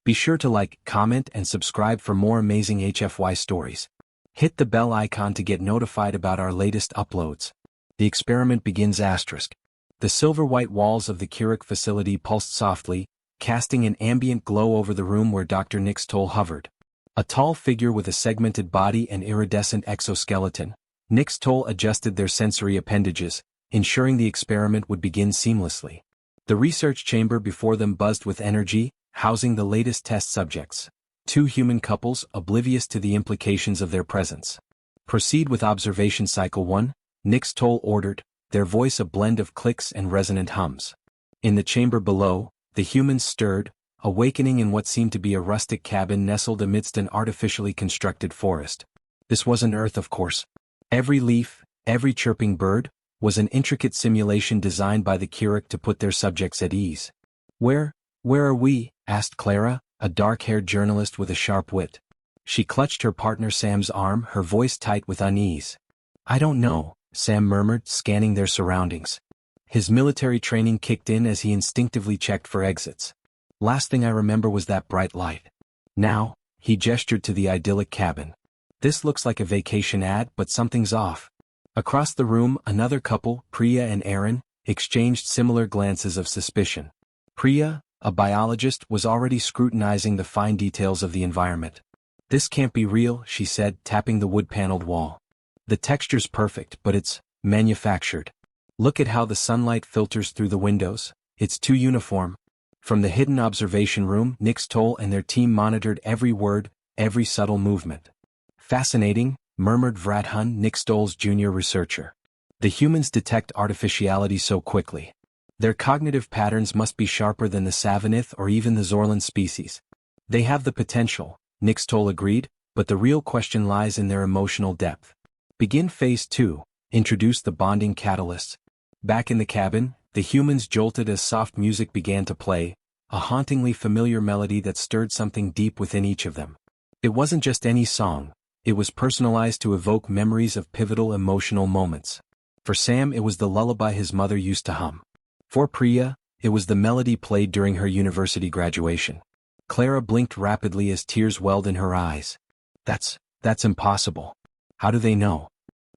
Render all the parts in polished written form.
Be sure to like, comment, and subscribe for more amazing HFY stories. Hit the bell icon to get notified about our latest uploads. The experiment begins. The silver-white walls of the Keurig facility pulsed softly, casting an ambient glow over the room where Dr. Nix Toll hovered. A tall figure with a segmented body and iridescent exoskeleton, Nix Toll adjusted their sensory appendages, ensuring the experiment would begin seamlessly. The research chamber before them buzzed with energy, housing the latest test subjects. 2 human couples oblivious to the implications of their presence. Proceed with observation cycle 1, Nix Toll ordered, their voice a blend of clicks and resonant hums. In the chamber below, the humans stirred, awakening in what seemed to be a rustic cabin nestled amidst an artificially constructed forest. This wasn't Earth, of course. Every leaf, every chirping bird, was an intricate simulation designed by the Keurig to put their subjects at ease. Where are we?" asked Clara, a dark-haired journalist with a sharp wit. She clutched her partner Sam's arm, her voice tight with unease. "I don't know," Sam murmured, scanning their surroundings. His military training kicked in as he instinctively checked for exits. "Last thing I remember was that bright light." "Now," he gestured to the idyllic cabin. "This looks like a vacation ad, but something's off." Across the room, another couple, Priya and Aaron, exchanged similar glances of suspicion. Priya, a biologist, was already scrutinizing the fine details of the environment. "This can't be real," she said, tapping the wood-paneled wall. "The texture's perfect, but it's manufactured. Look at how the sunlight filters through the windows. It's too uniform." From the hidden observation room, Nix Toll and their team monitored every word, every subtle movement. "Fascinating," murmured Vradhan, Nix Toll's junior researcher. "The humans detect artificiality so quickly. Their cognitive patterns must be sharper than the Savanith or even the Zorlan species." "They have the potential," Nix Toll agreed, "but the real question lies in their emotional depth." "Begin phase 2, introduce the bonding catalysts." Back in the cabin, the humans jolted as soft music began to play, a hauntingly familiar melody that stirred something deep within each of them. It wasn't just any song, it was personalized to evoke memories of pivotal emotional moments. For Sam, it was the lullaby his mother used to hum. For Priya, it was the melody played during her university graduation. Clara blinked rapidly as tears welled in her eyes. That's impossible. How do they know?"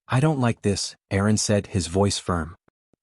"I don't like this," Aaron said, his voice firm.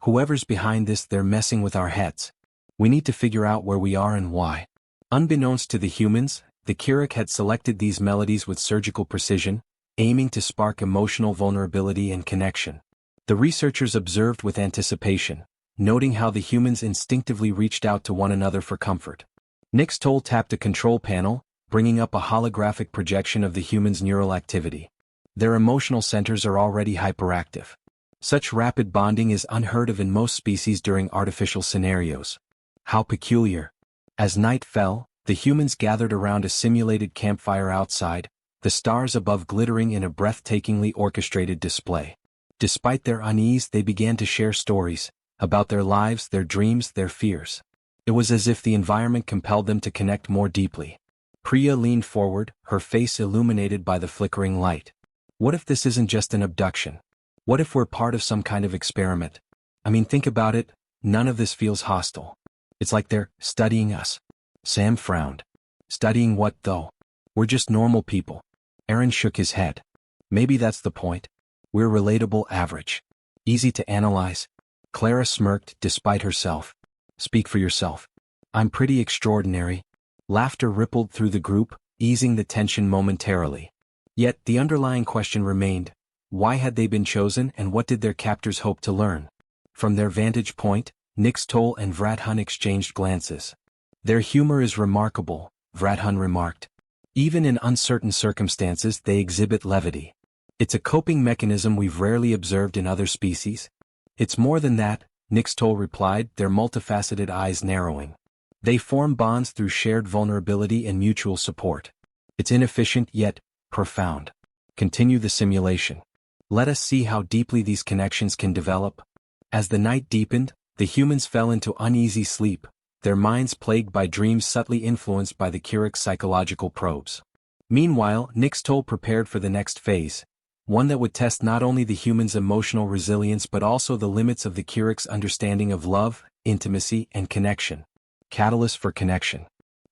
"Whoever's behind this, they're messing with our heads. We need to figure out where we are and why." Unbeknownst to the humans, the Keurig had selected these melodies with surgical precision, aiming to spark emotional vulnerability and connection. The researchers observed with anticipation, noting how the humans instinctively reached out to one another for comfort. Nix Toll tapped a control panel, bringing up a holographic projection of the humans' neural activity. Their emotional centers are already hyperactive. Such rapid bonding is unheard of in most species during artificial scenarios. How peculiar. As night fell, the humans gathered around a simulated campfire outside, the stars above glittering in a breathtakingly orchestrated display. Despite their unease, they began to share stories about their lives, their dreams, their fears. It was as if the environment compelled them to connect more deeply. Priya leaned forward, her face illuminated by the flickering light. "What if this isn't just an abduction? What if we're part of some kind of experiment? I mean, think about it, none of this feels hostile. It's like they're studying us." Sam frowned. "Studying what, though? We're just normal people." Aaron shook his head. "Maybe that's the point. We're relatable, average. Easy to analyze." Clara smirked, despite herself. "Speak for yourself." "I'm pretty extraordinary." Laughter rippled through the group, easing the tension momentarily. Yet the underlying question remained: why had they been chosen and what did their captors hope to learn? From their vantage point, Nix Toll and Vradhan exchanged glances. "Their humor is remarkable," Vradhan remarked. "Even in uncertain circumstances they exhibit levity. It's a coping mechanism we've rarely observed in other species." "It's more than that," Nix Toll replied, their multifaceted eyes narrowing. "They form bonds through shared vulnerability and mutual support. It's inefficient yet profound. Continue the simulation. Let us see how deeply these connections can develop." As the night deepened, the humans fell into uneasy sleep, their minds plagued by dreams subtly influenced by the Keurig's psychological probes. Meanwhile, Nix Toll prepared for the next phase, one that would test not only the human's emotional resilience but also the limits of the Keurig's understanding of love, intimacy, and connection. Catalyst for connection.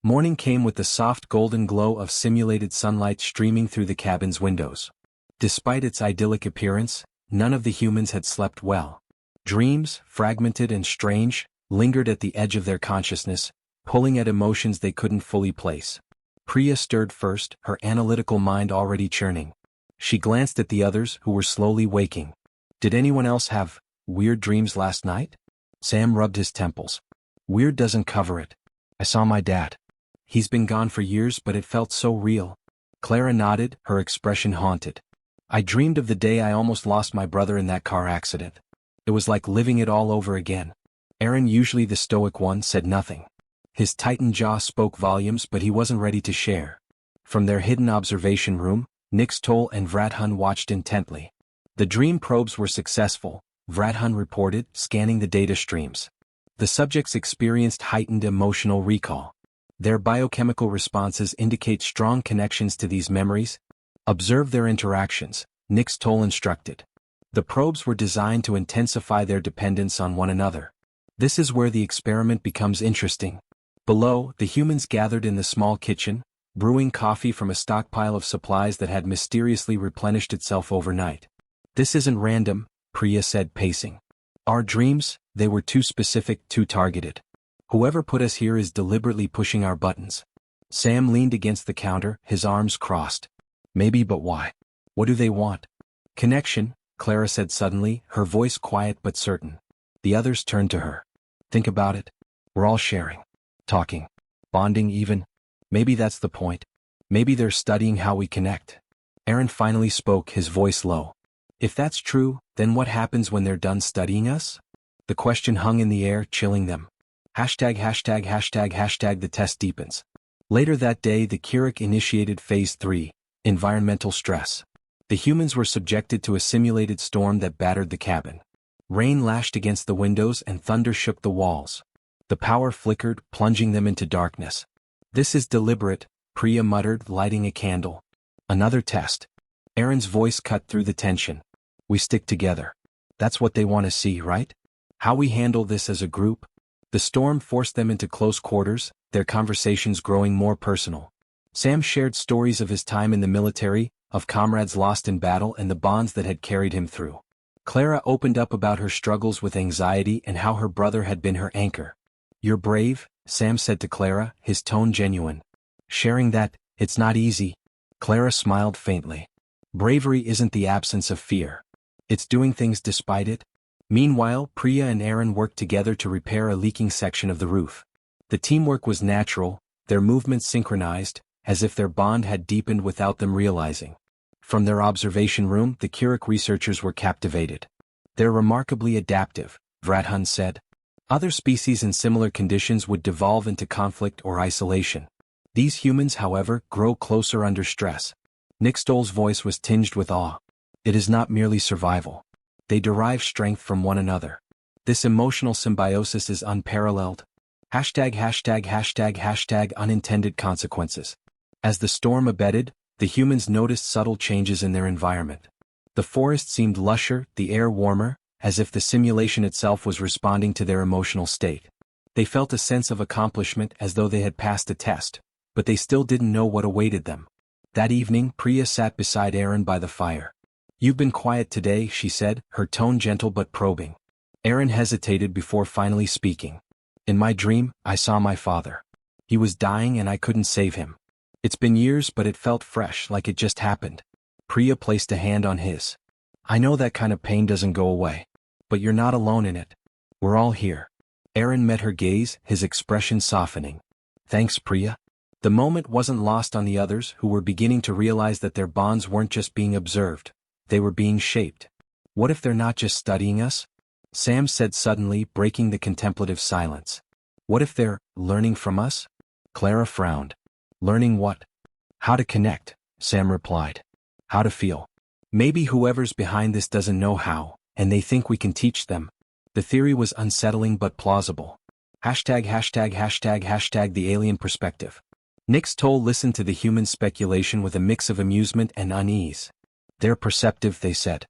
Morning came with the soft golden glow of simulated sunlight streaming through the cabin's windows. Despite its idyllic appearance, none of the humans had slept well. Dreams, fragmented and strange, lingered at the edge of their consciousness, pulling at emotions they couldn't fully place. Priya stirred first, her analytical mind already churning. She glanced at the others who were slowly waking. Did anyone else have weird dreams last night? Sam rubbed his temples. Weird doesn't cover it. I saw my dad. He's been gone for years, but it felt so real. Clara nodded, her expression haunted. I dreamed of the day I almost lost my brother in that car accident. It was like living it all over again. Aaron, usually the stoic one, said nothing. His tightened jaw spoke volumes, but he wasn't ready to share. From their hidden observation room, Nixtol and Vradhan watched intently. The dream probes were successful, Vradhan reported, scanning the data streams. The subjects experienced heightened emotional recall. Their biochemical responses indicate strong connections to these memories. Observe their interactions, Nixtol instructed. The probes were designed to intensify their dependence on one another. This is where the experiment becomes interesting. Below, the humans gathered in the small kitchen, brewing coffee from a stockpile of supplies that had mysteriously replenished itself overnight. This isn't random, Priya said, pacing. Our dreams, they were too specific, too targeted. Whoever put us here is deliberately pushing our buttons. Sam leaned against the counter, his arms crossed. Maybe, but why? What do they want? Connection, Clara said suddenly, her voice quiet but certain. The others turned to her. Think about it. We're all sharing. Talking. Bonding even. Maybe that's the point. Maybe they're studying how we connect. Aaron finally spoke, his voice low. If that's true, then what happens when they're done studying us? The question hung in the air, chilling them. ######. The test deepens. Later that day, the Kirik initiated Phase 3, environmental stress. The humans were subjected to a simulated storm that battered the cabin. Rain lashed against the windows and thunder shook the walls. The power flickered, plunging them into darkness. This is deliberate, Priya muttered, lighting a candle. Another test. Aaron's voice cut through the tension. We stick together. That's what they want to see, right? How we handle this as a group? The storm forced them into close quarters, their conversations growing more personal. Sam shared stories of his time in the military, of comrades lost in battle and the bonds that had carried him through. Clara opened up about her struggles with anxiety and how her brother had been her anchor. You're brave, Sam said to Clara, his tone genuine. Sharing that, it's not easy. Clara smiled faintly. Bravery isn't the absence of fear. It's doing things despite it. Meanwhile, Priya and Aaron worked together to repair a leaking section of the roof. The teamwork was natural, their movements synchronized, as if their bond had deepened without them realizing. From their observation room, the Kirik researchers were captivated. They're remarkably adaptive, Vradhan said. Other species in similar conditions would devolve into conflict or isolation. These humans, however, grow closer under stress. Nixtol's voice was tinged with awe. It is not merely survival. They derive strength from one another. This emotional symbiosis is unparalleled. ###### Unintended consequences. As the storm abated, the humans noticed subtle changes in their environment. The forest seemed lusher, the air warmer, as if the simulation itself was responding to their emotional state. They felt a sense of accomplishment as though they had passed a test, but they still didn't know what awaited them. That evening, Priya sat beside Aaron by the fire. You've been quiet today, she said, her tone gentle but probing. Aaron hesitated before finally speaking. In my dream, I saw my father. He was dying and I couldn't save him. It's been years, but it felt fresh, like it just happened. Priya placed a hand on his. I know that kind of pain doesn't go away. But you're not alone in it. We're all here. Aaron met her gaze, his expression softening. Thanks, Priya. The moment wasn't lost on the others, who were beginning to realize that their bonds weren't just being observed. They were being shaped. What if they're not just studying us? Sam said suddenly, breaking the contemplative silence. What if they're learning from us? Clara frowned. Learning what? How to connect, Sam replied. How to feel. Maybe whoever's behind this doesn't know how, and they think we can teach them. The theory was unsettling but plausible. ###### The alien perspective. Nixtol listened to the human speculation with a mix of amusement and unease. They're perceptive, they said.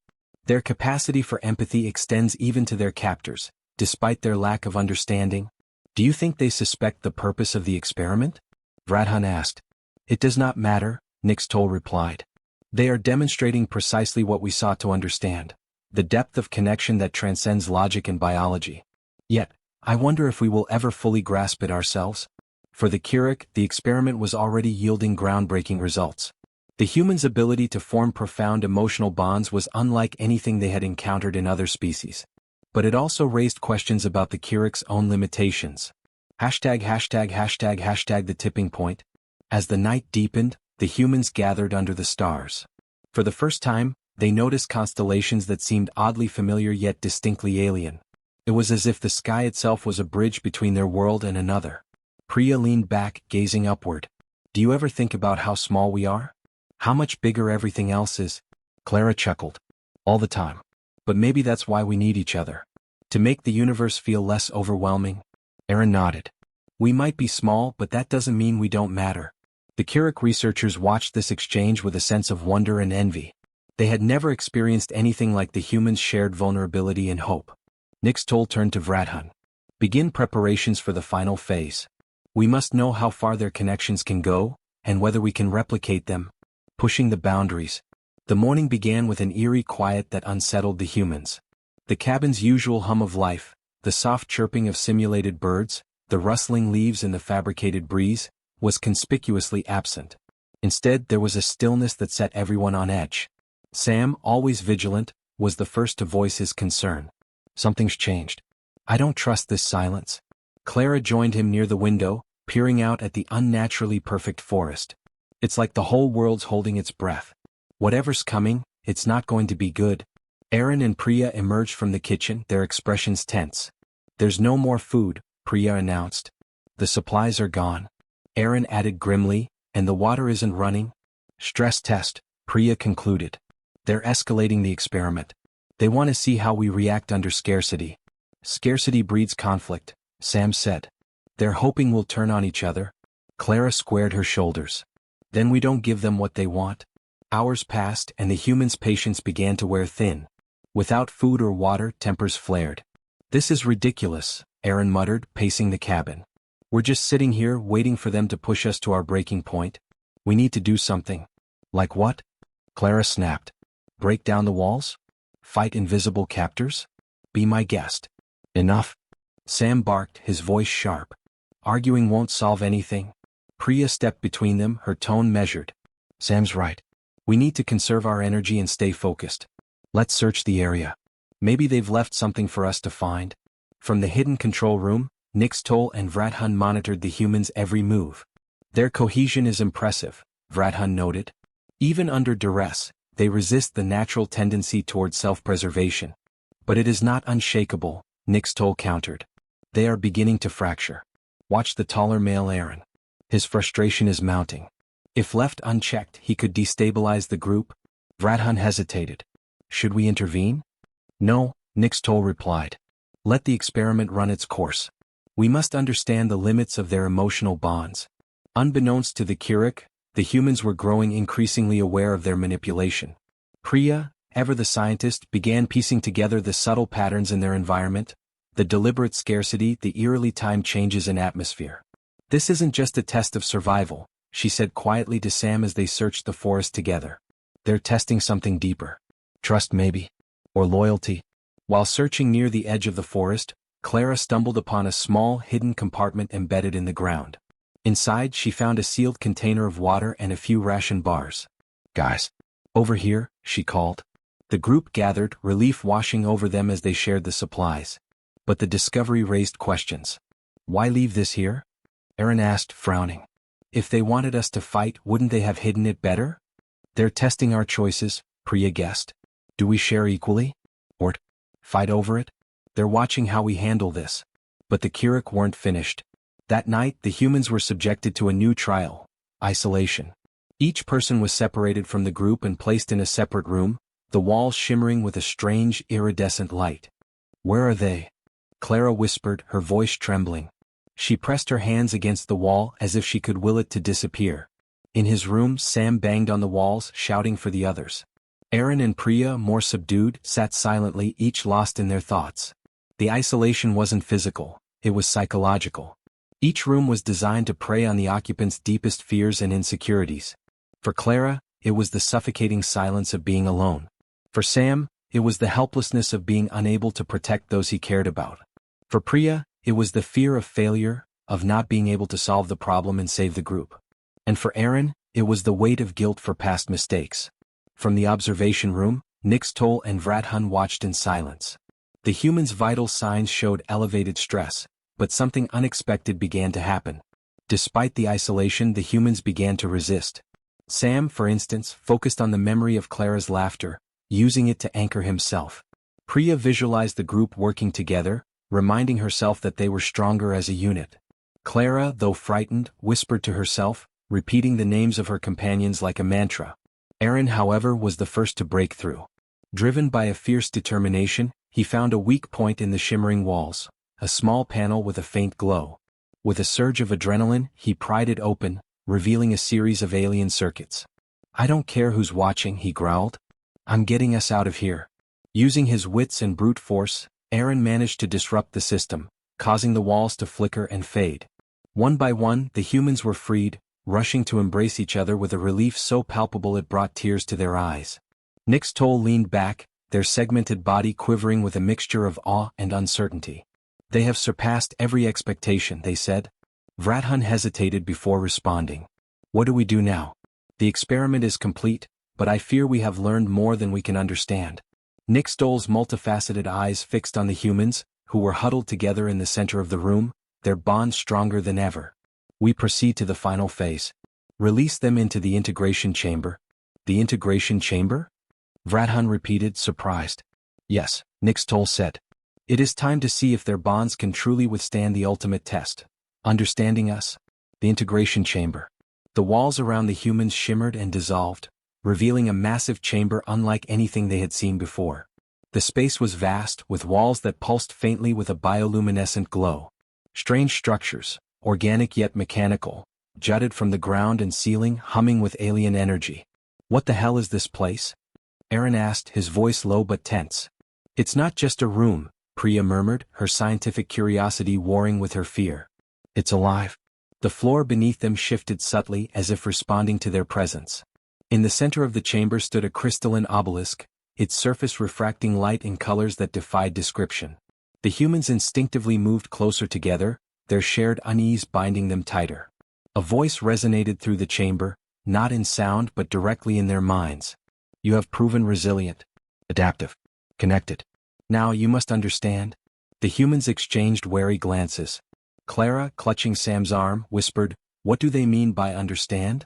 Their capacity for empathy extends even to their captors, despite their lack of understanding. Do you think they suspect the purpose of the experiment? Vradhan asked. It does not matter, Nixtol replied. They are demonstrating precisely what we sought to understand, the depth of connection that transcends logic and biology. Yet, I wonder if we will ever fully grasp it ourselves. For the Kirik, the experiment was already yielding groundbreaking results. The humans' ability to form profound emotional bonds was unlike anything they had encountered in other species. But it also raised questions about the Kirik's own limitations. The tipping point. As the night deepened, the humans gathered under the stars. For the first time, they noticed constellations that seemed oddly familiar yet distinctly alien. It was as if the sky itself was a bridge between their world and another. Priya leaned back, gazing upward. Do you ever think about how small we are? How much bigger everything else is? Clara chuckled. All the time. But maybe that's why we need each other. To make the universe feel less overwhelming. Aaron nodded. We might be small, but that doesn't mean we don't matter. The Kirik researchers watched this exchange with a sense of wonder and envy. They had never experienced anything like the humans' shared vulnerability and hope. Nixtol turned to Vradhan. Begin preparations for the final phase. We must know how far their connections can go, and whether we can replicate them. Pushing the boundaries. The morning began with an eerie quiet that unsettled the humans. The cabin's usual hum of life, the soft chirping of simulated birds, the rustling leaves in the fabricated breeze, was conspicuously absent. Instead, there was a stillness that set everyone on edge. Sam, always vigilant, was the first to voice his concern. Something's changed. I don't trust this silence. Clara joined him near the window, peering out at the unnaturally perfect forest. It's like the whole world's holding its breath. Whatever's coming, it's not going to be good. Aaron and Priya emerged from the kitchen, their expressions tense. There's no more food, Priya announced. The supplies are gone. Aaron added grimly, and the water isn't running. Stress test, Priya concluded. They're escalating the experiment. They want to see how we react under scarcity. Scarcity breeds conflict, Sam said. They're hoping we'll turn on each other. Clara squared her shoulders. Then we don't give them what they want. Hours passed and the humans' patience began to wear thin. Without food or water, tempers flared. This is ridiculous, Aaron muttered, pacing the cabin. We're just sitting here waiting for them to push us to our breaking point. We need to do something. Like what? Clara snapped. Break down the walls? Fight invisible captors? Be my guest. Enough. Sam barked, his voice sharp. Arguing won't solve anything. Priya stepped between them, her tone measured. Sam's right. We need to conserve our energy and stay focused. Let's search the area. Maybe they've left something for us to find. From the hidden control room, Nixtol and Vradhan monitored the humans' every move. Their cohesion is impressive, Vradhan noted. Even under duress, they resist the natural tendency toward self-preservation. But it is not unshakable, Nixtol countered. They are beginning to fracture. Watch the taller male Aaron. His frustration is mounting. If left unchecked, he could destabilize the group. Vradhan hesitated. Should we intervene? No, Nixtol replied. Let the experiment run its course. We must understand the limits of their emotional bonds. Unbeknownst to the Kirik, the humans were growing increasingly aware of their manipulation. Priya, ever the scientist, began piecing together the subtle patterns in their environment, the deliberate scarcity, the eerily timed changes in atmosphere. This isn't just a test of survival, she said quietly to Sam as they searched the forest together. They're testing something deeper. Trust maybe. Or loyalty. While searching near the edge of the forest, Clara stumbled upon a small, hidden compartment embedded in the ground. Inside, she found a sealed container of water and a few ration bars. Guys. Over here, she called. The group gathered, relief washing over them as they shared the supplies. But the discovery raised questions. Why leave this here? Aaron asked, frowning. If they wanted us to fight, wouldn't they have hidden it better? They're testing our choices, Priya guessed. Do we share equally? Or fight over it? They're watching how we handle this. But the Kirik weren't finished. That night, the humans were subjected to a new trial. Isolation. Each person was separated from the group and placed in a separate room, the walls shimmering with a strange, iridescent light. Where are they? Clara whispered, her voice trembling. She pressed her hands against the wall as if she could will it to disappear. In his room, Sam banged on the walls, shouting for the others. Aaron and Priya, more subdued, sat silently, each lost in their thoughts. The isolation wasn't physical, it was psychological. Each room was designed to prey on the occupants' deepest fears and insecurities. For Clara, it was the suffocating silence of being alone. For Sam, it was the helplessness of being unable to protect those he cared about. For Priya, it was the fear of failure, of not being able to solve the problem and save the group. And for Aaron, it was the weight of guilt for past mistakes. From the observation room, Nixtol and Vrathan watched in silence. The humans' vital signs showed elevated stress, but something unexpected began to happen. Despite the isolation, the humans began to resist. Sam, for instance, focused on the memory of Clara's laughter, using it to anchor himself. Priya visualized the group working together, reminding herself that they were stronger as a unit. Clara, though frightened, whispered to herself, repeating the names of her companions like a mantra. Aaron, however, was the first to break through. Driven by a fierce determination, he found a weak point in the shimmering walls, a small panel with a faint glow. With a surge of adrenaline, he pried it open, revealing a series of alien circuits. "I don't care who's watching," he growled. "I'm getting us out of here." Using his wits and brute force, Aaron managed to disrupt the system, causing the walls to flicker and fade. One by one, the humans were freed, rushing to embrace each other with a relief so palpable it brought tears to their eyes. Nixtol leaned back, their segmented body quivering with a mixture of awe and uncertainty. "They have surpassed every expectation," they said. Vrathan hesitated before responding. "What do we do now? The experiment is complete, but I fear we have learned more than we can understand." Nixtol's multifaceted eyes fixed on the humans, who were huddled together in the center of the room, their bond stronger than ever. "We proceed to the final phase. Release them into the integration chamber." "The integration chamber?" Vrathan repeated, surprised. "Yes," Nixtol said. "It is time to see if their bonds can truly withstand the ultimate test. Understanding us?" The integration chamber. The walls around the humans shimmered and dissolved, revealing a massive chamber unlike anything they had seen before. The space was vast, with walls that pulsed faintly with a bioluminescent glow. Strange structures, organic yet mechanical, jutted from the ground and ceiling, humming with alien energy. "What the hell is this place?" Aaron asked, his voice low but tense. "It's not just a room," Priya murmured, her scientific curiosity warring with her fear. "It's alive." The floor beneath them shifted subtly as if responding to their presence. In the center of the chamber stood a crystalline obelisk, its surface refracting light in colors that defied description. The humans instinctively moved closer together, their shared unease binding them tighter. A voice resonated through the chamber, not in sound but directly in their minds. "You have proven resilient, adaptive, connected. Now you must understand." The humans exchanged wary glances. Clara, clutching Sam's arm, whispered, "What do they mean by understand?"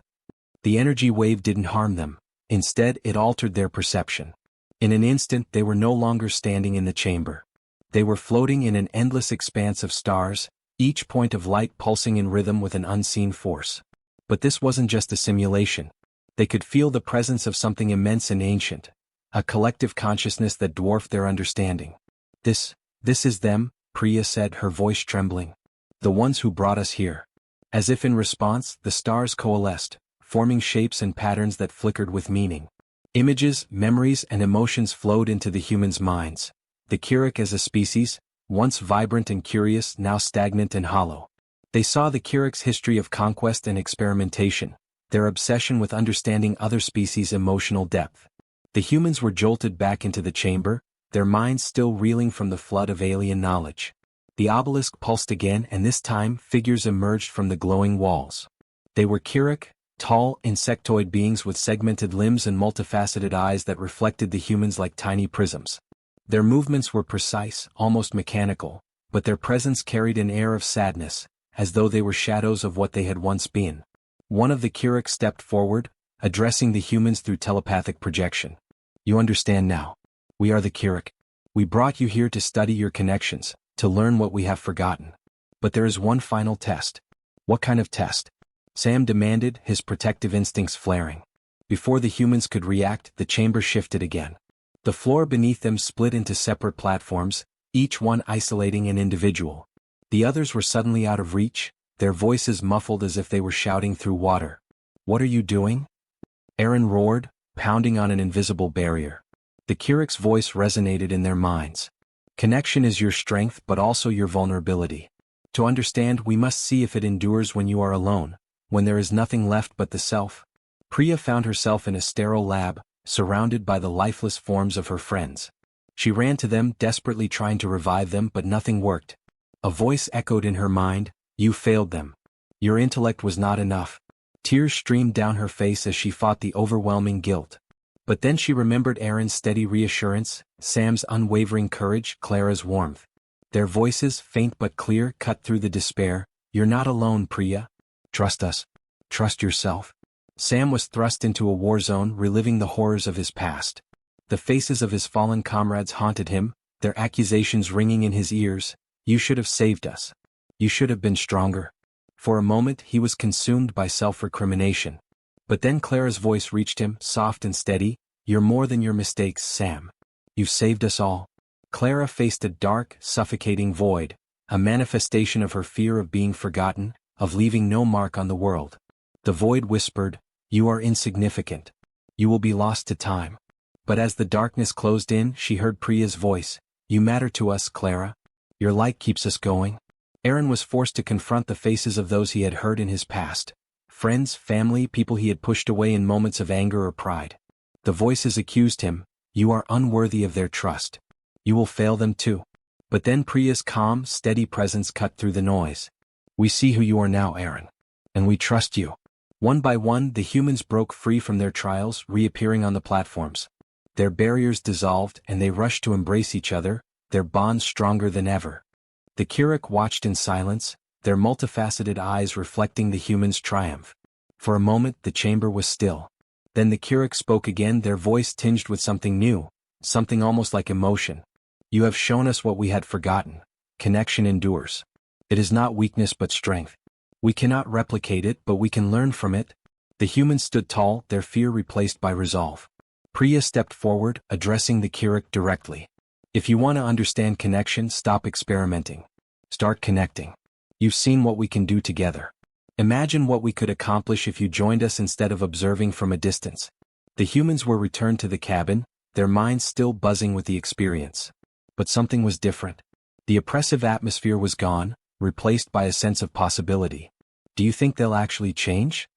The energy wave didn't harm them. Instead, it altered their perception. In an instant, they were no longer standing in the chamber. They were floating in an endless expanse of stars, each point of light pulsing in rhythm with an unseen force. But this wasn't just a simulation. They could feel the presence of something immense and ancient, a collective consciousness that dwarfed their understanding. This is them," Priya said, her voice trembling. "The ones who brought us here." As if in response, the stars coalesced, forming shapes and patterns that flickered with meaning. Images, memories, and emotions flowed into the humans' minds. The Kirik as a species, once vibrant and curious, now stagnant and hollow. They saw the Kirik's history of conquest and experimentation, their obsession with understanding other species' emotional depth. The humans were jolted back into the chamber, their minds still reeling from the flood of alien knowledge. The obelisk pulsed again, and this time figures emerged from the glowing walls. They were Kirik, tall, insectoid beings with segmented limbs and multifaceted eyes that reflected the humans like tiny prisms. Their movements were precise, almost mechanical, but their presence carried an air of sadness, as though they were shadows of what they had once been. One of the Kirik stepped forward, addressing the humans through telepathic projection. "You understand now. We are the Kirik. We brought you here to study your connections, to learn what we have forgotten. But there is one final test." "What kind of test?" Sam demanded, his protective instincts flaring. Before the humans could react, the chamber shifted again. The floor beneath them split into separate platforms, each one isolating an individual. The others were suddenly out of reach, their voices muffled as if they were shouting through water. "What are you doing?" Aaron roared, pounding on an invisible barrier. The Kirik's voice resonated in their minds. "Connection is your strength but also your vulnerability. To understand, we must see if it endures when you are alone, when there is nothing left but the self. Priya found herself in a sterile lab, surrounded by the lifeless forms of her friends. She ran to them, desperately trying to revive them, but nothing worked. A voice echoed in her mind, "You failed them. Your intellect was not enough." Tears streamed down her face as she fought the overwhelming guilt. But then she remembered Aaron's steady reassurance, Sam's unwavering courage, Clara's warmth. Their voices, faint but clear, cut through the despair. "You're not alone, Priya. Trust us. Trust yourself." Sam was thrust into a war zone, reliving the horrors of his past. The faces of his fallen comrades haunted him, their accusations ringing in his ears. "You should have saved us. You should have been stronger." For a moment he was consumed by self-recrimination. But then Clara's voice reached him, soft and steady. "You're more than your mistakes, Sam. You've saved us all." Clara faced a dark, suffocating void, a manifestation of her fear of being forgotten, of leaving no mark on the world. The void whispered, "You are insignificant. You will be lost to time." But as the darkness closed in, she heard Priya's voice, "You matter to us, Clara. Your light keeps us going." Aaron was forced to confront the faces of those he had hurt in his past. Friends, family, people he had pushed away in moments of anger or pride. The voices accused him, "You are unworthy of their trust. You will fail them too." But then Priya's calm, steady presence cut through the noise. "We see who you are now, Aaron. And we trust you." One by one, the humans broke free from their trials, reappearing on the platforms. Their barriers dissolved, and they rushed to embrace each other, their bonds stronger than ever. The Kirik watched in silence, their multifaceted eyes reflecting the humans' triumph. For a moment the chamber was still. Then the Kirik spoke again, their voice tinged with something new, something almost like emotion. "You have shown us what we had forgotten. Connection endures. It is not weakness but strength. We cannot replicate it, but we can learn from it." The humans stood tall, their fear replaced by resolve. Priya stepped forward, addressing the Kirik directly. "If you want to understand connection, stop experimenting. Start connecting. You've seen what we can do together. Imagine what we could accomplish if you joined us instead of observing from a distance." The humans were returned to the cabin, their minds still buzzing with the experience. But something was different. The oppressive atmosphere was gone, replaced by a sense of possibility. "Do you think they'll actually change?"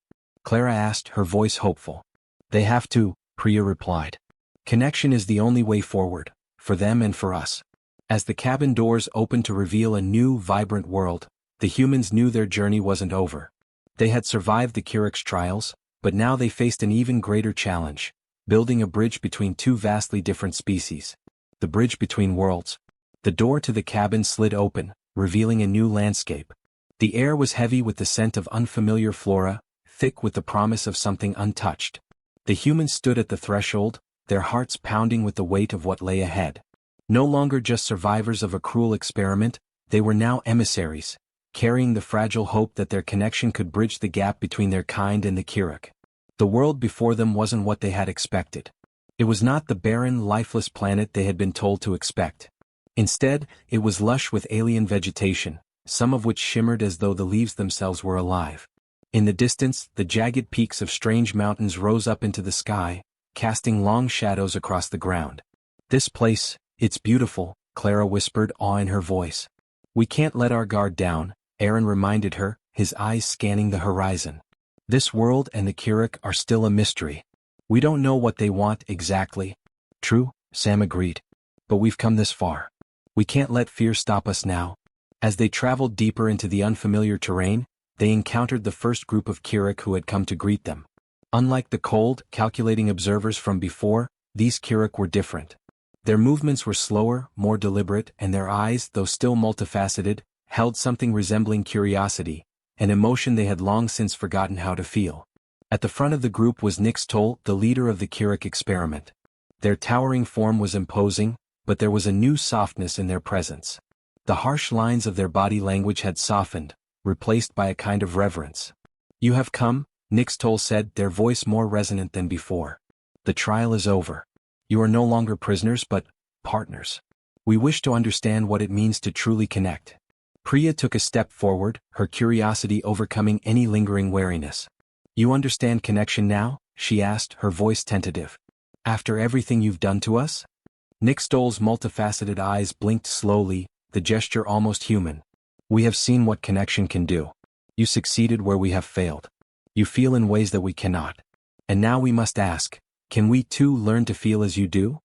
Clara asked, her voice hopeful. "They have to," Priya replied. "Connection is the only way forward, for them and for us." As the cabin doors opened to reveal a new, vibrant world, the humans knew their journey wasn't over. They had survived the Kirik's trials, but now they faced an even greater challenge, building a bridge between two vastly different species. The bridge between worlds. The door to the cabin slid open, revealing a new landscape. The air was heavy with the scent of unfamiliar flora, thick with the promise of something untouched. The humans stood at the threshold, their hearts pounding with the weight of what lay ahead. No longer just survivors of a cruel experiment, they were now emissaries, carrying the fragile hope that their connection could bridge the gap between their kind and the Kirik. The world before them wasn't what they had expected. It was not the barren, lifeless planet they had been told to expect. Instead, it was lush with alien vegetation, some of which shimmered as though the leaves themselves were alive. In the distance, the jagged peaks of strange mountains rose up into the sky, casting long shadows across the ground. "This place, it's beautiful," Clara whispered, awe in her voice. "We can't let our guard down," Aaron reminded her, his eyes scanning the horizon. "This world and the Kirik are still a mystery. We don't know what they want exactly." "True," Sam agreed. "But we've come this far. We can't let fear stop us now." As they traveled deeper into the unfamiliar terrain, they encountered the first group of Kirik who had come to greet them. Unlike the cold, calculating observers from before, these Kirik were different. Their movements were slower, more deliberate, and their eyes, though still multifaceted, held something resembling curiosity, an emotion they had long since forgotten how to feel. At the front of the group was Nix Toll, the leader of the Kirik experiment. Their towering form was imposing, but there was a new softness in their presence. The harsh lines of their body language had softened, replaced by a kind of reverence. "You have come," Nix Toll said, their voice more resonant than before. "The trial is over. You are no longer prisoners but partners. We wish to understand what it means to truly connect." Priya took a step forward, her curiosity overcoming any lingering wariness. "You understand connection now?" she asked, her voice tentative. "After everything you've done to us?" Nix Toll's multifaceted eyes blinked slowly, the gesture almost human. We have seen what connection can do. You succeeded where we have failed. You feel in ways that we cannot. And now we must ask, can we too learn to feel as you do?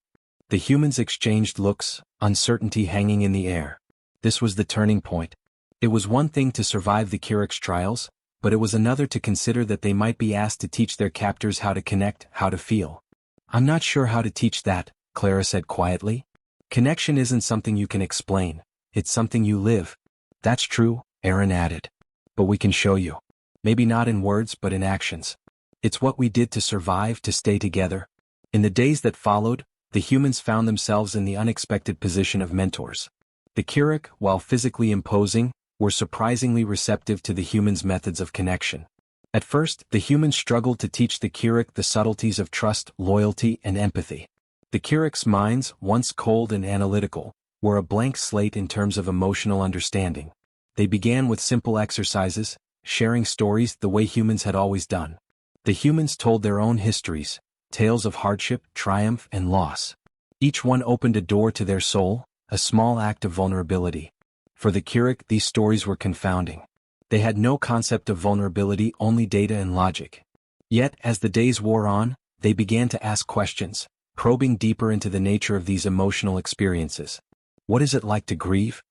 The humans exchanged looks, uncertainty hanging in the air. This was the turning point. It was one thing to survive the Kirik's trials, but it was another to consider that they might be asked to teach their captors how to connect, how to feel. I'm not sure how to teach that, Clara said quietly. Connection isn't something you can explain, it's something you live. That's true, Aaron added. But we can show you. Maybe not in words but in actions. It's what we did to survive, to stay together. In the days that followed, the humans found themselves in the unexpected position of mentors. The Kirik, while physically imposing, were surprisingly receptive to the humans' methods of connection. At first, the humans struggled to teach the Kirik the subtleties of trust, loyalty, and empathy. The Kirik's minds, once cold and analytical, were a blank slate in terms of emotional understanding. They began with simple exercises, sharing stories the way humans had always done. The humans told their own histories, tales of hardship, triumph, and loss. Each one opened a door to their soul, a small act of vulnerability. For the Kirik, these stories were confounding. They had no concept of vulnerability, only data and logic. Yet, as the days wore on, they began to ask questions, probing deeper into the nature of these emotional experiences. What is it like to grieve?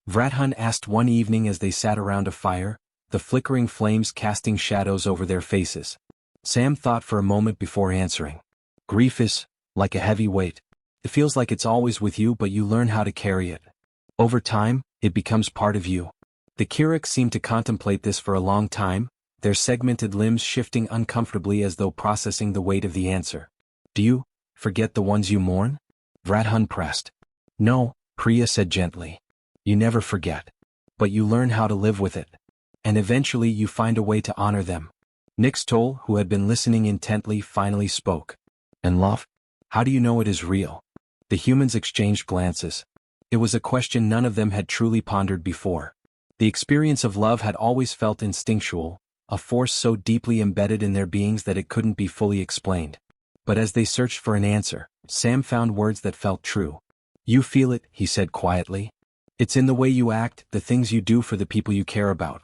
Vrathan asked one evening as they sat around a fire, the flickering flames casting shadows over their faces. Sam thought for a moment before answering. Grief is like a heavy weight. It feels like it's always with you, but you learn how to carry it. Over time, it becomes part of you. The Kirik seemed to contemplate this for a long time, their segmented limbs shifting uncomfortably as though processing the weight of the answer. Do you forget the ones you mourn? Vrathan pressed. No, Priya said gently. You never forget. But you learn how to live with it. And eventually you find a way to honor them. Nixtol, who had been listening intently, finally spoke. And love? How do you know it is real? The humans exchanged glances. It was a question none of them had truly pondered before. The experience of love had always felt instinctual, a force so deeply embedded in their beings that it couldn't be fully explained. But as they searched for an answer, Sam found words that felt true. You feel it, he said quietly. It's in the way you act, the things you do for the people you care about.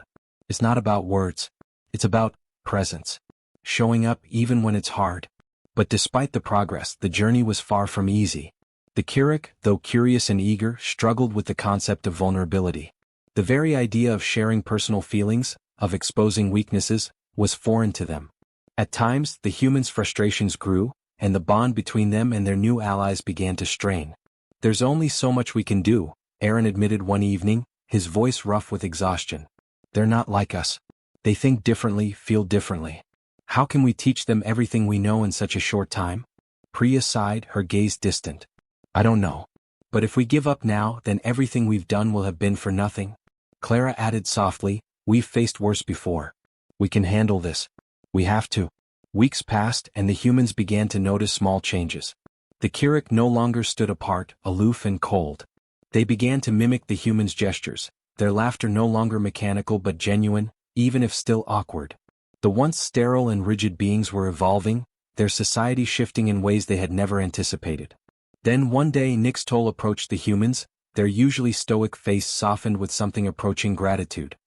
It's not about words. It's about presence. Showing up even when it's hard. But despite the progress, the journey was far from easy. The Kirik, though curious and eager, struggled with the concept of vulnerability. The very idea of sharing personal feelings, of exposing weaknesses, was foreign to them. At times, the humans' frustrations grew, and the bond between them and their new allies began to strain. There's only so much we can do, Aaron admitted one evening, his voice rough with exhaustion. They're not like us. They think differently, feel differently. How can we teach them everything we know in such a short time? Priya sighed, her gaze distant. I don't know. But if we give up now, then everything we've done will have been for nothing. Clara added softly, we've faced worse before. We can handle this. We have to. Weeks passed and the humans began to notice small changes. The Kirik no longer stood apart, aloof and cold. They began to mimic the humans' gestures, their laughter no longer mechanical but genuine, even if still awkward. The once sterile and rigid beings were evolving, their society shifting in ways they had never anticipated. Then one day Nixtol approached the humans, their usually stoic face softened with something approaching gratitude.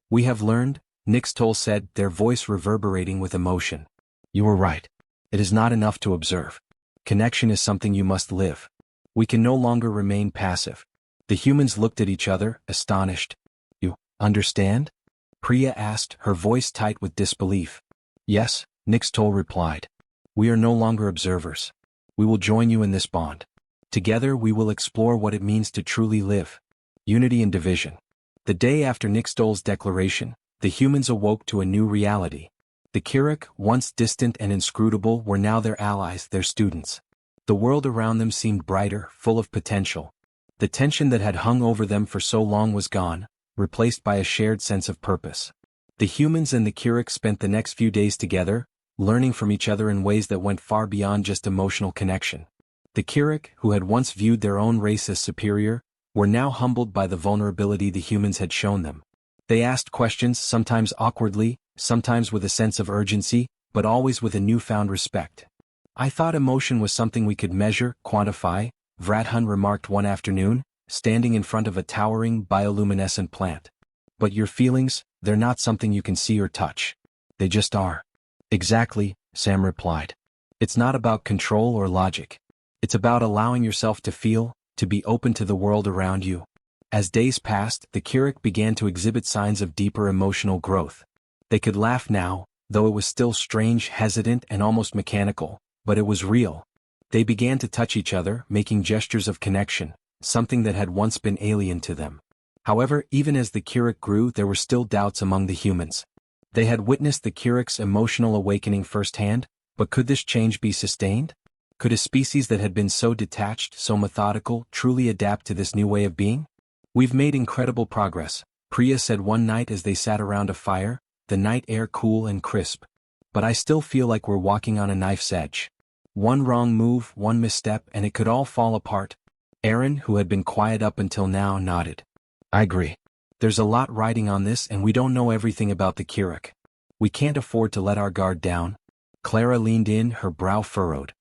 We have learned, Nixtol said, their voice reverberating with emotion. You were right. It is not enough to observe. Connection is something you must live. We can no longer remain passive. The humans looked at each other, astonished. You understand? Priya asked, her voice tight with disbelief. Yes, Nixtol replied. We are no longer observers. We will join you in this bond. Together we will explore what it means to truly live. Unity in division. The day after Nixtol's declaration, the humans awoke to a new reality. The Kirik, once distant and inscrutable, were now their allies, their students. The world around them seemed brighter, full of potential. The tension that had hung over them for so long was gone, replaced by a shared sense of purpose. The humans and the Kirik spent the next few days together, learning from each other in ways that went far beyond just emotional connection. The Kirik, who had once viewed their own race as superior, were now humbled by the vulnerability the humans had shown them. They asked questions, sometimes awkwardly, sometimes with a sense of urgency, but always with a newfound respect. I thought emotion was something we could measure, quantify, Vrathan remarked one afternoon, standing in front of a towering bioluminescent plant. But your feelings, they're not something you can see or touch. They just are. Exactly, Sam replied. It's not about control or logic. It's about allowing yourself to feel, to be open to the world around you. As days passed, the Keurig began to exhibit signs of deeper emotional growth. They could laugh now, though it was still strange, hesitant, and almost mechanical, but it was real. They began to touch each other, making gestures of connection, something that had once been alien to them. However, even as the Keurig grew, there were still doubts among the humans. They had witnessed the Keurig's emotional awakening firsthand, but could this change be sustained? Could a species that had been so detached, so methodical, truly adapt to this new way of being? We've made incredible progress, Priya said one night as they sat around a fire, the night air cool and crisp. But I still feel like we're walking on a knife's edge. One wrong move, one misstep, and it could all fall apart. Aaron, who had been quiet up until now, nodded. I agree. There's a lot riding on this and we don't know everything about the Keurig. We can't afford to let our guard down. Clara leaned in, her brow furrowed.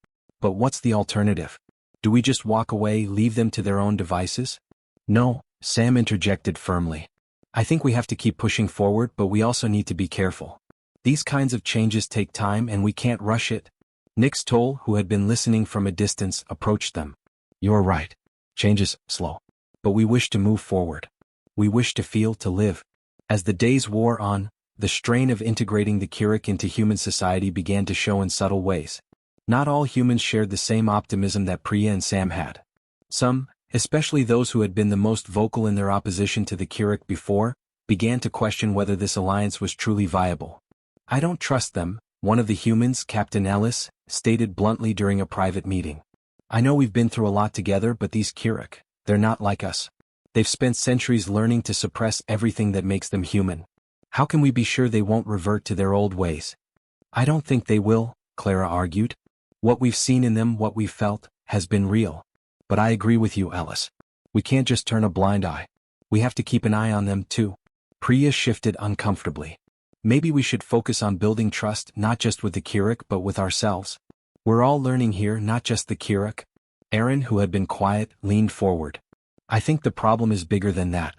But what's the alternative? Do we just walk away, leave them to their own devices? No, Sam interjected firmly. I think we have to keep pushing forward, but we also need to be careful. These kinds of changes take time and we can't rush it. Nix Toll, who had been listening from a distance, approached them. You're right. Change is slow. But we wish to move forward. We wish to feel, to live. As the days wore on, the strain of integrating the Keurig into human society began to show in subtle ways. Not all humans shared the same optimism that Priya and Sam had. Some, especially those who had been the most vocal in their opposition to the Keurig before, began to question whether this alliance was truly viable. I don't trust them, one of the humans, Captain Ellis, stated bluntly during a private meeting. I know we've been through a lot together, but these Keurig, they're not like us. They've spent centuries learning to suppress everything that makes them human. How can we be sure they won't revert to their old ways? I don't think they will, Clara argued. What we've seen in them, what we've felt, has been real. But I agree with you, Alice. We can't just turn a blind eye. We have to keep an eye on them too. Priya shifted uncomfortably. Maybe we should focus on building trust not just with the Keurig but with ourselves. We're all learning here, not just the Keurig. Aaron, who had been quiet, leaned forward. I think the problem is bigger than that.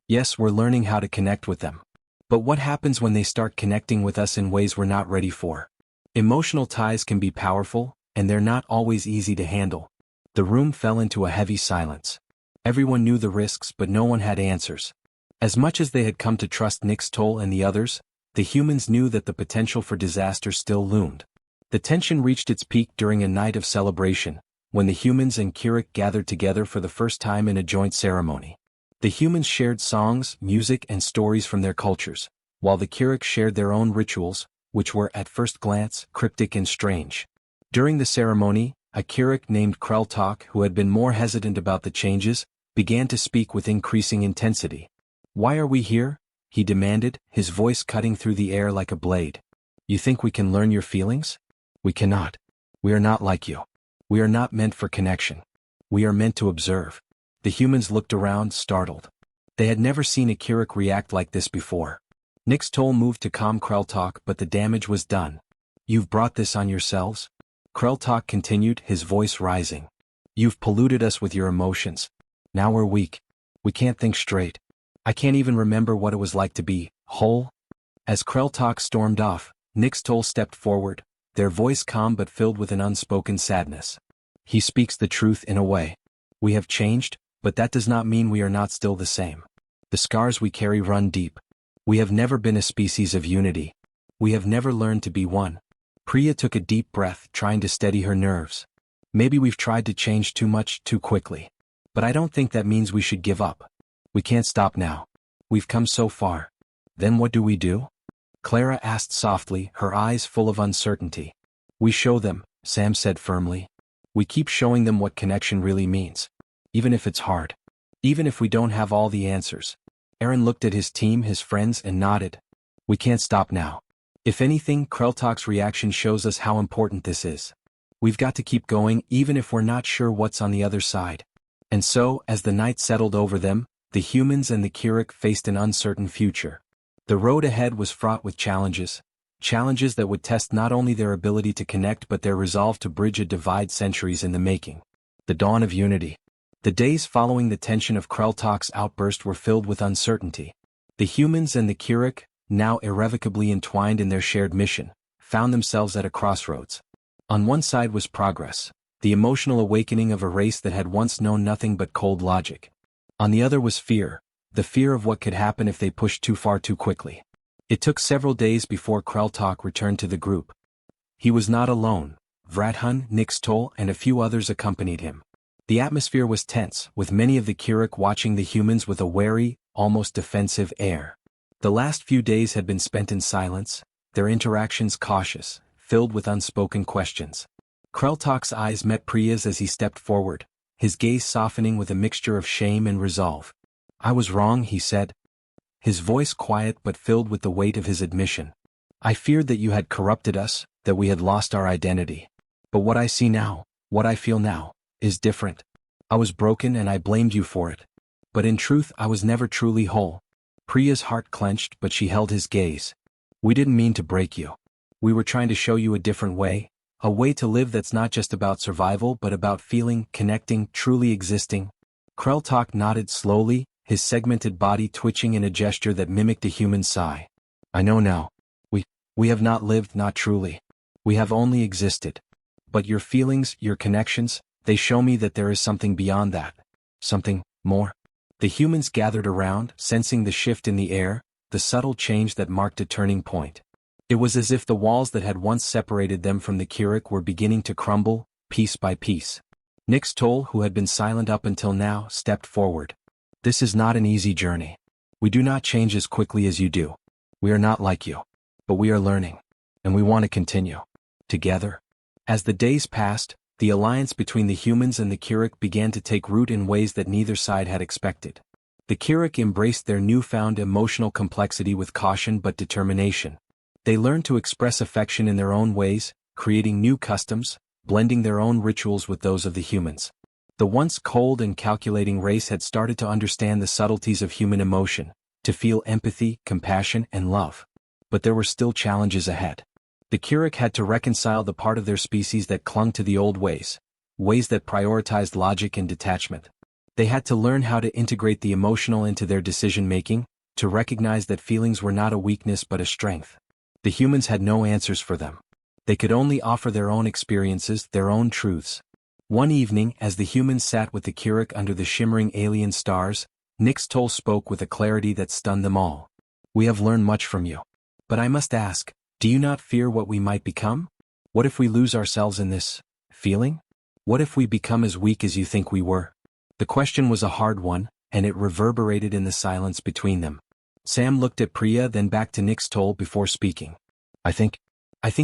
Yes, we're learning how to connect with them. But what happens when they start connecting with us in ways we're not ready for? Emotional ties can be powerful, and they're not always easy to handle. The room fell into a heavy silence. Everyone knew the risks, but no one had answers. As much as they had come to trust Nix Toll and the others, the humans knew that the potential for disaster still loomed. The tension reached its peak during a night of celebration, when the humans and Keurig gathered together for the first time in a joint ceremony. The humans shared songs, music, and stories from their cultures, while the Keurig shared their own rituals, which were, at first glance, cryptic and strange. During the ceremony, a Keurig named Kreltok, who had been more hesitant about the changes, began to speak with increasing intensity. Why are we here? He demanded, his voice cutting through the air like a blade. You think we can learn your feelings? We cannot. We are not like you. We are not meant for connection. We are meant to observe. The humans looked around, startled. They had never seen a Keurig react like this before. Nix Toll moved to calm Kreltok, but the damage was done. You've brought this on yourselves? Kreltok continued, his voice rising. You've polluted us with your emotions. Now we're weak. We can't think straight. I can't even remember what it was like to be whole. As Kreltok stormed off, Nix Toll stepped forward, their voice calm but filled with an unspoken sadness. He speaks the truth in a way. We have changed, but that does not mean we are not still the same. The scars we carry run deep. We have never been a species of unity. We have never learned to be one. Priya took a deep breath, trying to steady her nerves. Maybe we've tried to change too much, too quickly. But I don't think that means we should give up. We can't stop now. We've come so far. Then what do? Clara asked softly, her eyes full of uncertainty. We show them, Sam said firmly. We keep showing them what connection really means. Even if it's hard. Even if we don't have all the answers. Aaron looked at his team, his friends, and nodded. We can't stop now. If anything, Kreltok's reaction shows us how important this is. We've got to keep going even if we're not sure what's on the other side. And so, as the night settled over them, the humans and the Keurig faced an uncertain future. The road ahead was fraught with challenges that would test not only their ability to connect but their resolve to bridge a divide centuries in the making. The dawn of unity. The days following the tension of Kreltok's outburst were filled with uncertainty. The humans and the Kirik, now irrevocably entwined in their shared mission, found themselves at a crossroads. On one side was progress, the emotional awakening of a race that had once known nothing but cold logic. On the other was fear, the fear of what could happen if they pushed too far too quickly. It took several days before Kreltok returned to the group. He was not alone. Vradhan, Nixtol, and a few others accompanied him. The atmosphere was tense, with many of the Kirik watching the humans with a wary, almost defensive air. The last few days had been spent in silence, their interactions cautious, filled with unspoken questions. Kreltok's eyes met Priya's as he stepped forward, his gaze softening with a mixture of shame and resolve. "I was wrong," he said. His voice quiet but filled with the weight of his admission. "I feared that you had corrupted us, that we had lost our identity. But what I see now, what I feel now, is different. I was broken and I blamed you for it. But in truth I was never truly whole." Priya's heart clenched, but she held his gaze. "We didn't mean to break you. We were trying to show you a different way, a way to live that's not just about survival but about feeling, connecting, truly existing." Kreltok nodded slowly, his segmented body twitching in a gesture that mimicked a human sigh. "I know now. We have not lived, not truly. We have only existed. But your feelings, your connections, they show me that there is something beyond that. Something more." The humans gathered around, sensing the shift in the air, the subtle change that marked a turning point. It was as if the walls that had once separated them from the Kirik were beginning to crumble, piece by piece. Nixtol, who had been silent up until now, stepped forward. "This is not an easy journey. We do not change as quickly as you do. We are not like you. But we are learning. And we want to continue. Together." As the days passed, the alliance between the humans and the Kirik began to take root in ways that neither side had expected. The Kirik embraced their newfound emotional complexity with caution but determination. They learned to express affection in their own ways, creating new customs, blending their own rituals with those of the humans. The once cold and calculating race had started to understand the subtleties of human emotion, to feel empathy, compassion, and love. But there were still challenges ahead. The Kirik had to reconcile the part of their species that clung to the old ways that prioritized logic and detachment. They had to learn how to integrate the emotional into their decision-making, to recognize that feelings were not a weakness but a strength. The humans had no answers for them. They could only offer their own experiences, their own truths. One evening, as the humans sat with the Kirik under the shimmering alien stars, Nixtol spoke with a clarity that stunned them all. "We have learned much from you. But I must ask, do you not fear what we might become? What if we lose ourselves in this feeling? What if we become as weak as you think we were?" The question was a hard one, and it reverberated in the silence between them. Sam looked at Priya, then back to Nixtol before speaking. I think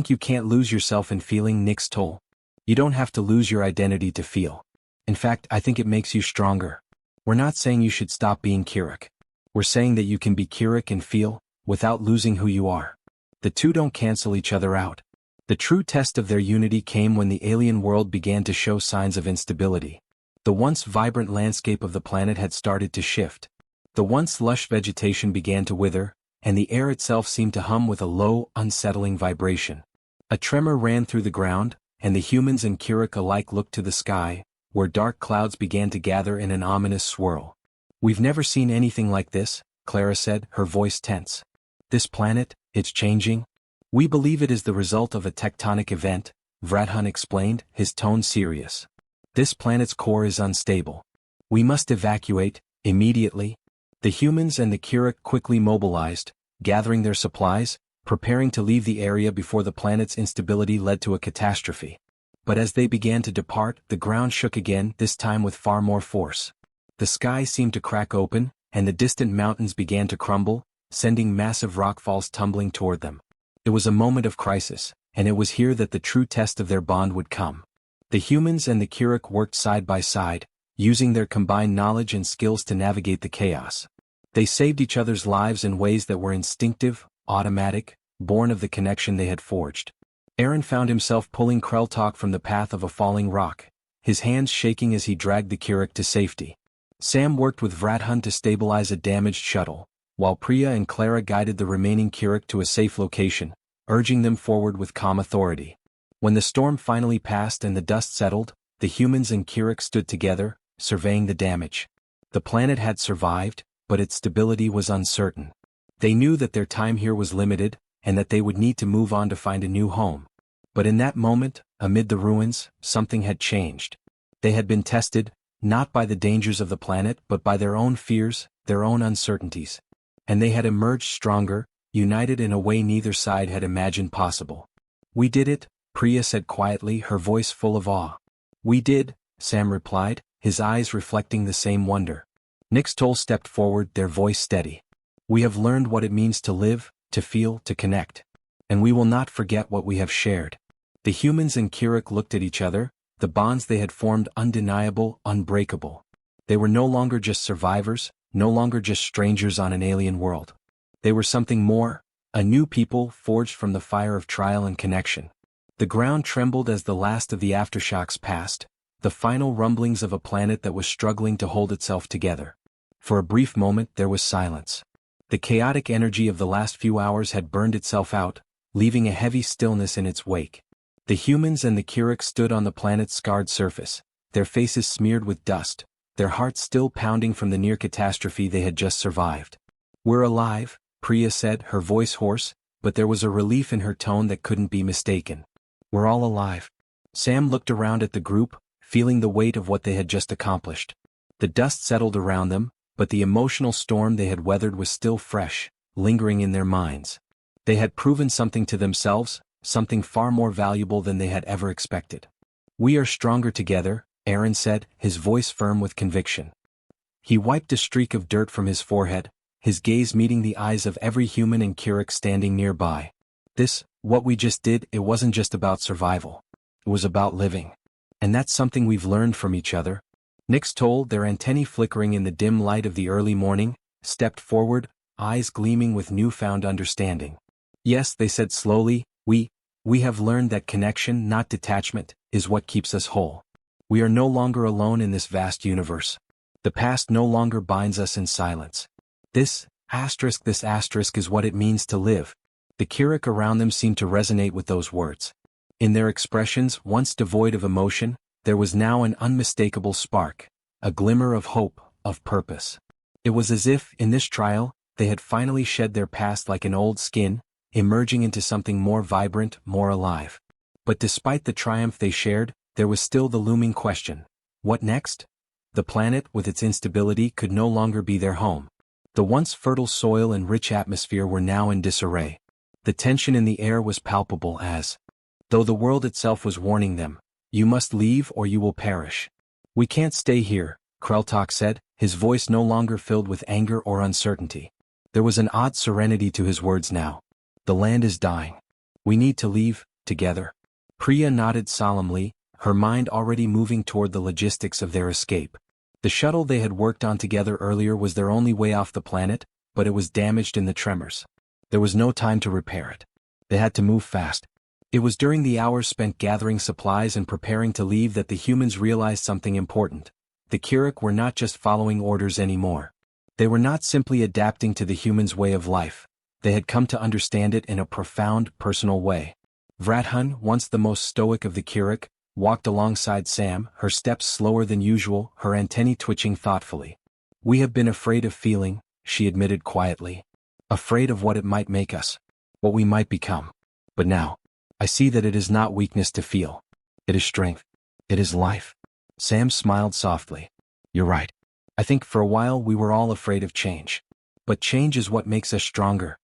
you can't lose yourself in feeling, Nixtol. You don't have to lose your identity to feel. In fact, I think it makes you stronger. We're not saying you should stop being Kirik. We're saying that you can be Kirik and feel, without losing who you are. The two don't cancel each other out. The true test of their unity came when the alien world began to show signs of instability. The once vibrant landscape of the planet had started to shift. The once lush vegetation began to wither, and the air itself seemed to hum with a low, unsettling vibration. A tremor ran through the ground, and the humans and Kirik alike looked to the sky, where dark clouds began to gather in an ominous swirl. "We've never seen anything like this," Clara said, her voice tense. "This planet, it's changing. We believe it is the result of a tectonic event," Vradhan explained, his tone serious. "This planet's core is unstable. We must evacuate, immediately." The humans and the Kirik quickly mobilized, gathering their supplies, preparing to leave the area before the planet's instability led to a catastrophe. But as they began to depart, the ground shook again, this time with far more force. The sky seemed to crack open, and the distant mountains began to crumble, sending massive rockfalls tumbling toward them. It was a moment of crisis, and it was here that the true test of their bond would come. The humans and the Kirik worked side by side, using their combined knowledge and skills to navigate the chaos. They saved each other's lives in ways that were instinctive, automatic, born of the connection they had forged. Aaron found himself pulling Kreltok from the path of a falling rock, his hands shaking as he dragged the Kirik to safety. Sam worked with Vradhan to stabilize a damaged shuttle, while Priya and Clara guided the remaining Kirik to a safe location, urging them forward with calm authority. When the storm finally passed and the dust settled, the humans and Kirik stood together, surveying the damage. The planet had survived, but its stability was uncertain. They knew that their time here was limited, and that they would need to move on to find a new home. But in that moment, amid the ruins, something had changed. They had been tested, not by the dangers of the planet but by their own fears, their own uncertainties. And they had emerged stronger, united in a way neither side had imagined possible. "We did it," Priya said quietly, her voice full of awe. "We did," Sam replied, his eyes reflecting the same wonder. Nixtol stepped forward, their voice steady. "We have learned what it means to live, to feel, to connect. And we will not forget what we have shared." The humans and Kirik looked at each other, the bonds they had formed undeniable, unbreakable. They were no longer just survivors, no longer just strangers on an alien world. They were something more, a new people forged from the fire of trial and connection. The ground trembled as the last of the aftershocks passed, the final rumblings of a planet that was struggling to hold itself together. For a brief moment there was silence. The chaotic energy of the last few hours had burned itself out, leaving a heavy stillness in its wake. The humans and the Kirik stood on the planet's scarred surface, their faces smeared with dust, their hearts still pounding from the near catastrophe they had just survived. "We're alive," Priya said, her voice hoarse, but there was a relief in her tone that couldn't be mistaken. "We're all alive." Sam looked around at the group, feeling the weight of what they had just accomplished. The dust settled around them, but the emotional storm they had weathered was still fresh, lingering in their minds. They had proven something to themselves, something far more valuable than they had ever expected. "We are stronger together," Aaron said, his voice firm with conviction. He wiped a streak of dirt from his forehead, his gaze meeting the eyes of every human and Kirik standing nearby. What we just did, it wasn't just about survival. It was about living. And that's something we've learned from each other." Nixtol, their antennae flickering in the dim light of the early morning, stepped forward, eyes gleaming with newfound understanding. "Yes," they said slowly, we have learned that connection, not detachment, is what keeps us whole. We are no longer alone in this vast universe. The past no longer binds us in silence. This asterisk is what it means to live." The Kirik around them seemed to resonate with those words. In their expressions, once devoid of emotion, there was now an unmistakable spark, a glimmer of hope, of purpose. It was as if, in this trial, they had finally shed their past like an old skin, emerging into something more vibrant, more alive. But despite the triumph they shared, there was still the looming question: what next? The planet, with its instability, could no longer be their home. The once fertile soil and rich atmosphere were now in disarray. The tension in the air was palpable as though the world itself was warning them, "You must leave or you will perish." "We can't stay here," Kreltok said, his voice no longer filled with anger or uncertainty. There was an odd serenity to his words now. "The land is dying. We need to leave, together." Priya nodded solemnly, her mind already moving toward the logistics of their escape. The shuttle they had worked on together earlier was their only way off the planet, but it was damaged in the tremors. There was no time to repair it. They had to move fast. It was during the hours spent gathering supplies and preparing to leave that the humans realized something important. The Kirik were not just following orders anymore. They were not simply adapting to the humans' way of life. They had come to understand it in a profound, personal way. Vrathun, once the most stoic of the Kirik, walked alongside Sam, her steps slower than usual, her antennae twitching thoughtfully. "We have been afraid of feeling," she admitted quietly. "Afraid of what it might make us, what we might become. But now, I see that it is not weakness to feel. It is strength. It is life." Sam smiled softly. "You're right. I think for a while we were all afraid of change. But change is what makes us stronger."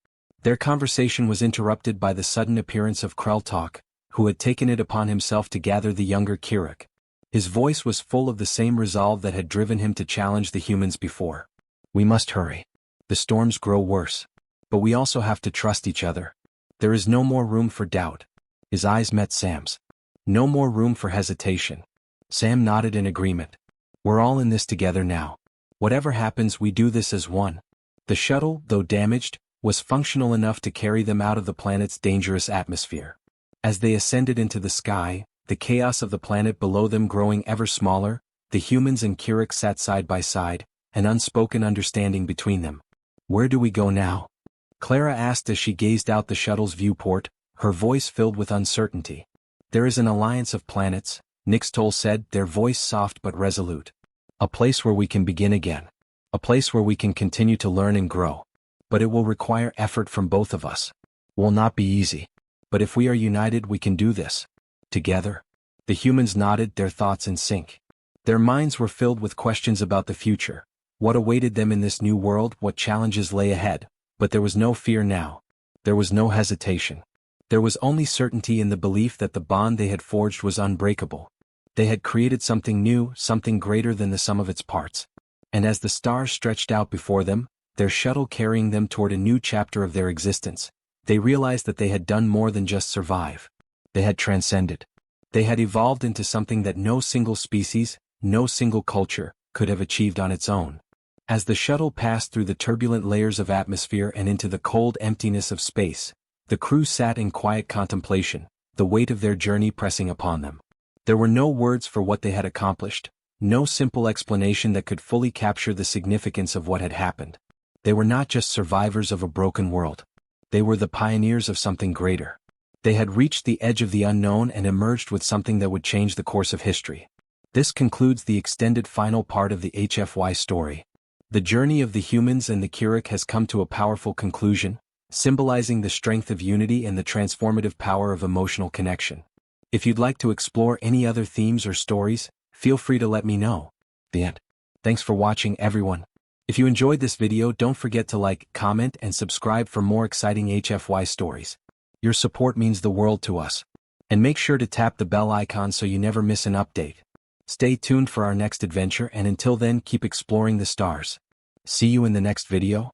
Their conversation was interrupted by the sudden appearance of Kreltok, who had taken it upon himself to gather the younger Kirik. His voice was full of the same resolve that had driven him to challenge the humans before. "We must hurry. The storms grow worse. But we also have to trust each other. There is no more room for doubt." His eyes met Sam's. "No more room for hesitation." Sam nodded in agreement. "We're all in this together now. Whatever happens, we do this as one." The shuttle, though damaged, was functional enough to carry them out of the planet's dangerous atmosphere. As they ascended into the sky, the chaos of the planet below them growing ever smaller, the humans and Kirik sat side by side, an unspoken understanding between them. "Where do we go now?" Clara asked as she gazed out the shuttle's viewport, her voice filled with uncertainty. "There is an alliance of planets," Nixtol said, their voice soft but resolute. "A place where we can begin again. A place where we can continue to learn and grow. but it will require effort from both of us. Will not be easy. But if we are united, we can do this. Together. The humans nodded, their thoughts in sync. Their minds were filled with questions about the future. What awaited them in this new world, what challenges lay ahead. But there was no fear now. There was no hesitation. There was only certainty in the belief that the bond they had forged was unbreakable. They had created something new, something greater than the sum of its parts. And as the stars stretched out before them, their shuttle carrying them toward a new chapter of their existence, they realized that they had done more than just survive. They had transcended. They had evolved into something that no single species, no single culture, could have achieved on its own. As the shuttle passed through the turbulent layers of atmosphere and into the cold emptiness of space, the crew sat in quiet contemplation, the weight of their journey pressing upon them. There were no words for what they had accomplished, no simple explanation that could fully capture the significance of what had happened. They were not just survivors of a broken world. They were the pioneers of something greater. They had reached the edge of the unknown and emerged with something that would change the course of history. This concludes the extended final part of the HFY story. The journey of the humans and the Kirik has come to a powerful conclusion, symbolizing the strength of unity and the transformative power of emotional connection. If you'd like to explore any other themes or stories, feel free to let me know. The end. Thanks for watching, everyone. If you enjoyed this video, don't forget to like, comment, and subscribe for more exciting HFY stories. Your support means the world to us. And make sure to tap the bell icon so you never miss an update. Stay tuned for our next adventure, and until then, keep exploring the stars. See you in the next video.